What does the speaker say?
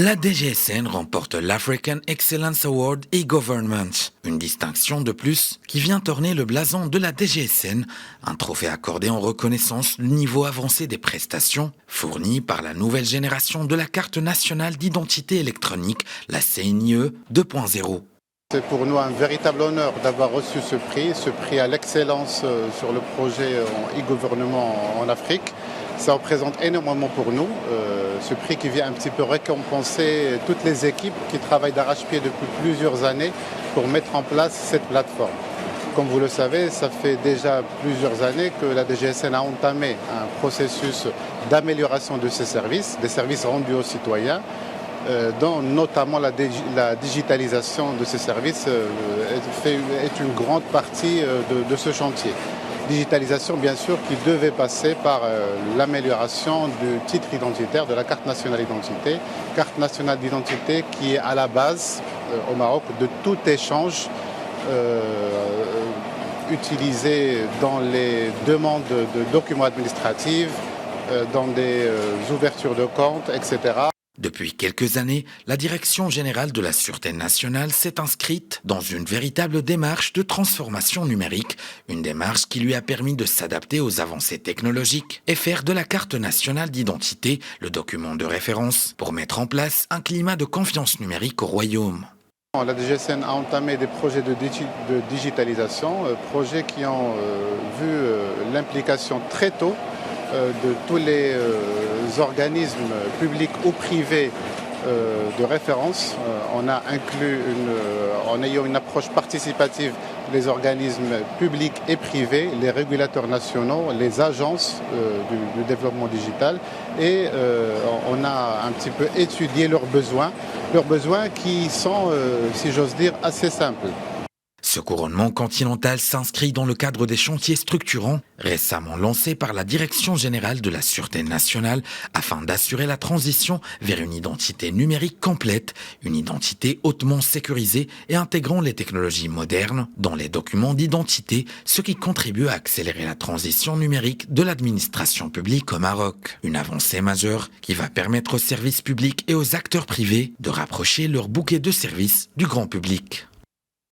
La DGSN remporte l'African Excellence Award e-Government, une distinction de plus qui vient orner le blason de la DGSN, un trophée accordé en reconnaissance du niveau avancé des prestations fournies par la nouvelle génération de la carte nationale d'identité électronique, la CNIE 2.0. C'est pour nous un véritable honneur d'avoir reçu ce prix à l'excellence sur le projet en e-gouvernement en Afrique. Ça représente énormément pour nous, ce prix qui vient un petit peu récompenser toutes les équipes qui travaillent d'arrache-pied depuis plusieurs années pour mettre en place cette plateforme. Comme vous le savez, ça fait déjà plusieurs années que la DGSN a entamé un processus d'amélioration de ses services, des services rendus aux citoyens, dont notamment la digitalisation de ces services est une grande partie de ce chantier. Digitalisation, bien sûr, qui devait passer par l'amélioration du titre identitaire, de la carte nationale d'identité. Carte nationale d'identité qui est à la base, au Maroc, de tout échange utilisé dans les demandes de documents administratifs, dans des ouvertures de comptes, etc. Depuis quelques années, la Direction générale de la Sûreté nationale s'est inscrite dans une véritable démarche de transformation numérique, une démarche qui lui a permis de s'adapter aux avancées technologiques et faire de la carte nationale d'identité le document de référence pour mettre en place un climat de confiance numérique au Royaume. La DGSN a entamé des projets de digitalisation, projets qui ont vu l'implication très tôt de tous les organismes publics ou privés de référence. On a inclus, en ayant une approche participative, les organismes publics et privés, les régulateurs nationaux, les agences du développement digital, et on a un petit peu étudié leurs besoins qui sont, si j'ose dire, assez simples. Ce couronnement continental s'inscrit dans le cadre des chantiers structurants récemment lancés par la Direction générale de la Sûreté nationale afin d'assurer la transition vers une identité numérique complète, une identité hautement sécurisée et intégrant les technologies modernes dans les documents d'identité, ce qui contribue à accélérer la transition numérique de l'administration publique au Maroc. Une avancée majeure qui va permettre aux services publics et aux acteurs privés de rapprocher leur bouquet de services du grand public.